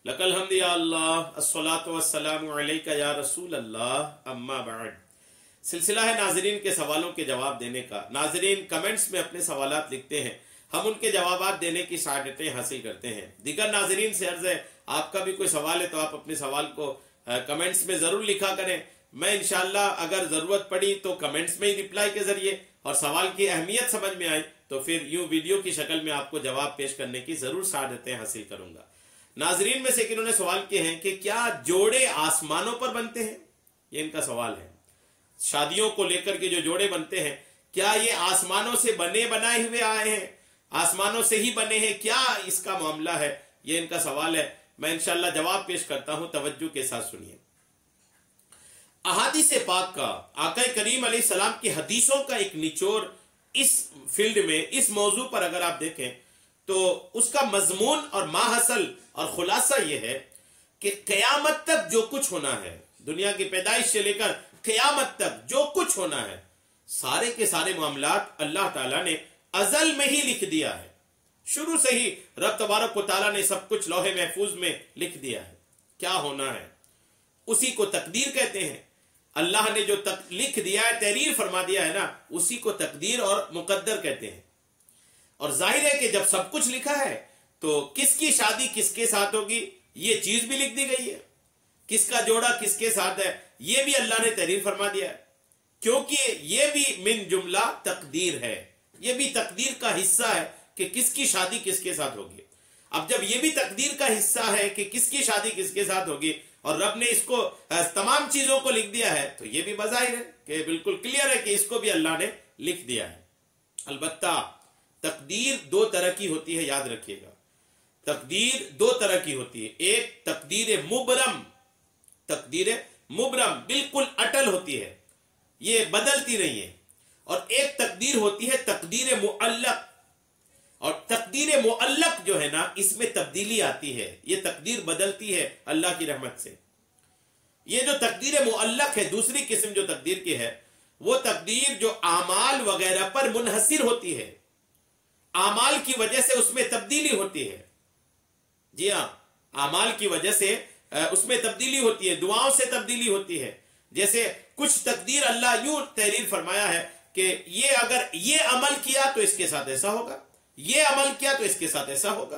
लकल हम्द या अल्लाह अस्सलातु वस्सलामु अलैका या रसूल अल्लाह अम्मा बाद। सिलसिला है नाजरीन के सवालों के जवाब देने का। नाजरीन कमेंट्स में अपने सवालात लिखते हैं, हम उनके जवाबात देने की सआदतें हासिल करते हैं। दीगर नाजरीन से अर्ज है, आपका भी कोई सवाल है तो आप अपने सवाल को कमेंट्स में ज़रूर लिखा करें। मैं इंशाअल्लाह अगर ज़रूरत पड़ी तो कमेंट्स में ही रिप्लाई के ज़रिए और सवाल की अहमियत समझ में आई तो फिर यूँ वीडियो की शक्ल में आपको जवाब पेश करने की ज़रूर सआदतें हासिल करूँगा। नाजरीन में से इन्होंने सवाल किए हैं कि क्या जोड़े आसमानों पर बनते हैं, ये इनका सवाल है। शादियों को लेकर के जो जोड़े बनते हैं, क्या ये आसमानों से बने बनाए हुए आए हैं, आसमानों से ही बने हैं, क्या इसका मामला है, ये इनका सवाल है। मैं इंशाअल्लाह जवाब पेश करता हूं, तवज्जो के साथ सुनिए। अहादीस पाक का, आका करीम अलैहिस्सलाम की हदीसों का एक निचोड़ इस फील्ड में, इस मौजू पर अगर आप देखें तो उसका मजमून और माहसल और खुलासा यह है कि क़यामत तक जो कुछ होना है, दुनिया की पैदाइश से लेकर क़यामत तक जो कुछ होना है, सारे के सारे मामलात अल्लाह ताला ने अजल में ही लिख दिया है। शुरू से ही रब तबारक व तआला ने सब कुछ लौहे महफूज में लिख दिया है। क्या होना है उसी को तकदीर कहते हैं। अल्लाह ने जो लिख दिया है, तहरीर फरमा दिया है ना, उसी को तकदीर और मुकद्दर कहते हैं। और जाहिर है कि जब सब कुछ लिखा है तो किसकी शादी किसके साथ होगी ये चीज भी लिख दी गई है, किसका जोड़ा किसके साथ है ये भी अल्लाह ने तहरीर फरमा दिया है, क्योंकि ये भी मिन जुमला तकदीर है, ये भी तकदीर का हिस्सा है कि किसकी शादी किसके साथ होगी। अब जब ये भी तकदीर का हिस्सा है कि किसकी शादी किसके साथ होगी और रब ने इसको तमाम चीजों को लिख दिया है, तो ये भी बज़ाहिर है कि बिल्कुल क्लियर है कि इसको भी अल्लाह ने लिख दिया है। अलबत्ता तकदीर दो तरह की होती है, याद रखिएगा। तकदीर दो तरह की होती है। एक तकदीर मुबरम, तकदीर मुबरम बिल्कुल अटल होती है, ये बदलती नहीं है। और एक तकदीर होती है तकदीर मुअल्लक, और तकदीर मुअल्लक जो है ना, इसमें तब्दीली आती है, ये तकदीर बदलती है अल्लाह की रहमत से। ये जो तकदीर मुअल्लक है, दूसरी किस्म जो तकदीर की है, वो तकदीर जो आमाल वगैरह पर मुनहसिर होती है, आमाल की वजह से उसमें तब्दीली होती है। जी हाँ, आमाल की वजह से उसमें तब्दीली होती है, दुआओं से तब्दीली होती है। जैसे कुछ तकदीर अल्लाह यूं तहरीर फरमाया है कि ये अगर ये अमल किया तो इसके साथ ऐसा होगा, ये अमल किया तो इसके साथ ऐसा होगा,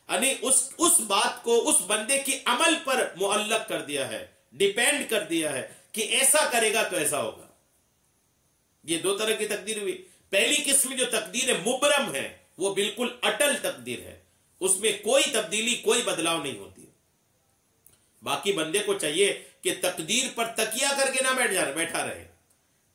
यानी उस बात को उस बंदे की अमल पर मुअल्लक कर दिया है, डिपेंड कर दिया है कि ऐसा करेगा तो ऐसा होगा। ये दो तरह की तकदीर हुई। पहली किस्म जो तकदीर मुबरम है वो बिल्कुल अटल तकदीर है, उसमें कोई तब्दीली कोई बदलाव नहीं होती। बाकी बंदे को चाहिए कि तकदीर पर तकिया करके ना बैठा रहे।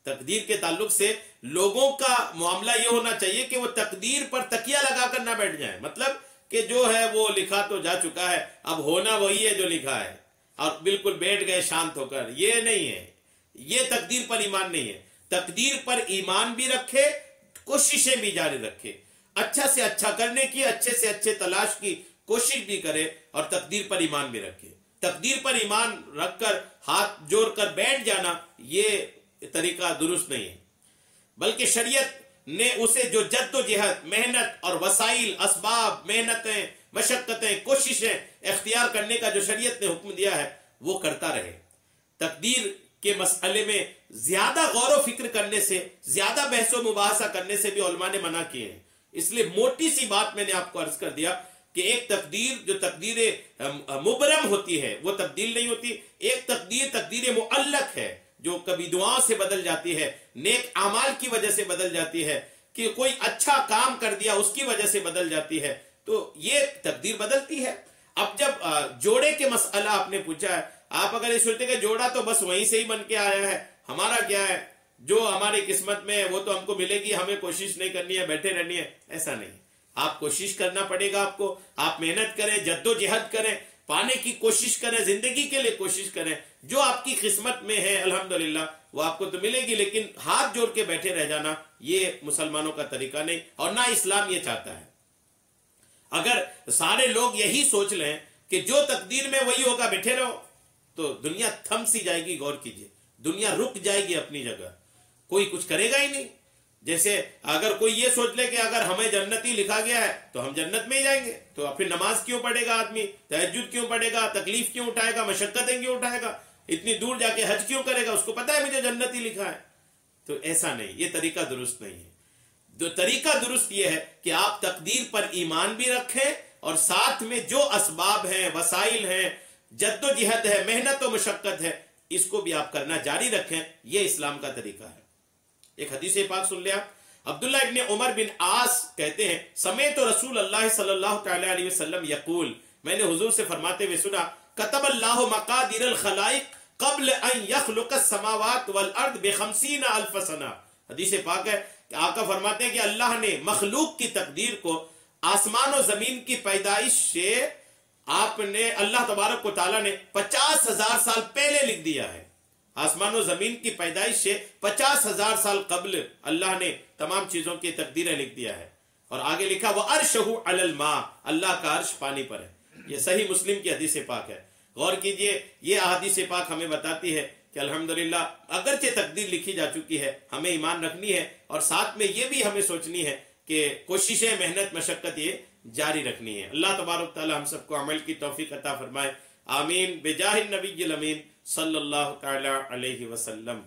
तकदीर के ताल्लुक से लोगों का मामला यह होना चाहिए कि वो तकदीर पर तकिया लगाकर ना बैठ जाए, मतलब कि जो है वो लिखा तो जा चुका है, अब होना वही है जो लिखा है, और बिल्कुल बैठ गए शांत होकर। ये नहीं है, ये तकदीर पर ईमान नहीं है। तकदीर पर ईमान भी रखे, कोशिशें भी जारी रखे, अच्छा से अच्छा करने की, अच्छे से अच्छे तलाश की कोशिश भी करे, और तकदीर पर ईमान भी रखे। तकदीर पर ईमान रखकर हाथ जोड़कर बैठ जाना ये तरीका दुरुस्त नहीं है, बल्कि शरीयत ने उसे जो जद्दोजहद, मेहनत और वसाइल, असबाब, मेहनतें, मशक्कतें, कोशिशें इख्तियार करने का जो शरीयत ने हुक्म दिया है वो करता रहे। तकदीर के मसले में ज्यादा गौर व फिक्र करने से, ज्यादा बहसो मुबाहसा करने से भी उलमा ने मना किए हैं। इसलिए मोटी सी बात मैंने आपको अर्ज कर दिया कि एक तकदीर जो तकदीर मुबरम होती है वो तब्दील नहीं होती। एक तकदीर तकदीर मुअल्लक है जो कभी दुआओं से बदल जाती है, नेक आमाल की वजह से बदल जाती है, कि कोई अच्छा काम कर दिया उसकी वजह से बदल जाती है, तो ये तकदीर बदलती है। अब जब जोड़े के मसला आपने पूछा है, आप अगर ये सोचते कि जोड़ा तो बस वहीं से ही बन के आया है, हमारा क्या है, जो हमारी किस्मत में है वो तो हमको मिलेगी, हमें कोशिश नहीं करनी है, बैठे रहनी है, ऐसा नहीं। आप कोशिश करना पड़ेगा आपको, आप मेहनत करें, जद्दोजहद करें, पाने की कोशिश करें, जिंदगी के लिए कोशिश करें। जो आपकी किस्मत में है अल्हम्दुलिल्लाह वो आपको तो मिलेगी, लेकिन हाथ जोड़ के बैठे रह जाना ये मुसलमानों का तरीका नहीं, और ना इस्लाम ये चाहता है। अगर सारे लोग यही सोच लें कि जो तकदीर में वही होगा, बैठे रहो, तो दुनिया थम सी जाएगी। गौर कीजिए, दुनिया रुक जाएगी अपनी जगह, कोई कुछ करेगा ही नहीं। جیسے اگر کوئی یہ سوچ لے کہ اگر ہمیں جنتی لکھا گیا ہے تو ہم جنت میں ہی جائیں گے، تو پھر نماز کیوں پڑھے گا آدمی، تہجد کیوں پڑھے گا، تکلیف کیوں اٹھائے گا، مشقتیں کیوں اٹھائے گا، اتنی دور جا کے حج کیوں کرے گا، اس کو پتہ ہے مجھے جنتی لکھا ہے۔ تو ایسا نہیں، یہ طریقہ درست نہیں ہے۔ جو طریقہ درست یہ ہے کہ آپ تقدیر پر ایمان بھی رکھیں اور ساتھ میں جو اسباب ہیں، وسائل ہیں، جد و جہد ہے، محنت و مشقت ہے، اس کو بھی آپ کرنا جاری رکھیں۔ یہ اسلام کا طریقہ ہے۔ ایک حدیث پاک سن لیا، عبداللہ ابن عمر بن عاص کہتے ہیں سمیت رسول اللہ صلی اللہ تعالی علیہ وسلم یقول، میں نے حضور سے فرماتے ہوئے سنا، کتب اللہ مقادیر الخلائق قبل ان یخلق السماوات والارض ب50,000 سنہ۔ حدیث پاک ہے کہ آقا فرماتے ہیں کہ اللہ نے مخلوق کی تقدیر کو آسمان و زمین کی پیدائش سے آپ نے، اللہ تبارک و تعالیٰ نے 50,000 سال پہلے لکھ دیا ہے۔ آسمان و زمین کی پیدائش سے 50,000 سال قبل اللہ نے تمام چیزوں کی تقدیریں لکھ دیا ہے۔ اور آگے لکھا وَعَرْشَهُ عَلَى الْمَاءِ، اللہ کا عرش پانی پر ہے۔ یہ صحیح مسلم کی حدیث پاک ہے۔ غور کیجئے، یہ حدیث پاک ہمیں بتاتی ہے کہ الحمدللہ اگرچہ تقدیر لکھی جا چکی ہے، ہمیں ایمان رکھنی ہے اور ساتھ میں یہ بھی ہمیں سوچنی ہے کہ کوششیں، محنت، مشقت یہ جاری رکھنی ہے۔ اللہ تبارک تعالی ہم سب کو عمل کی توفیق عطا فرمائے، آمین، بجاہ النبی الامین صلی اللہ تعالی علیہ وسلم۔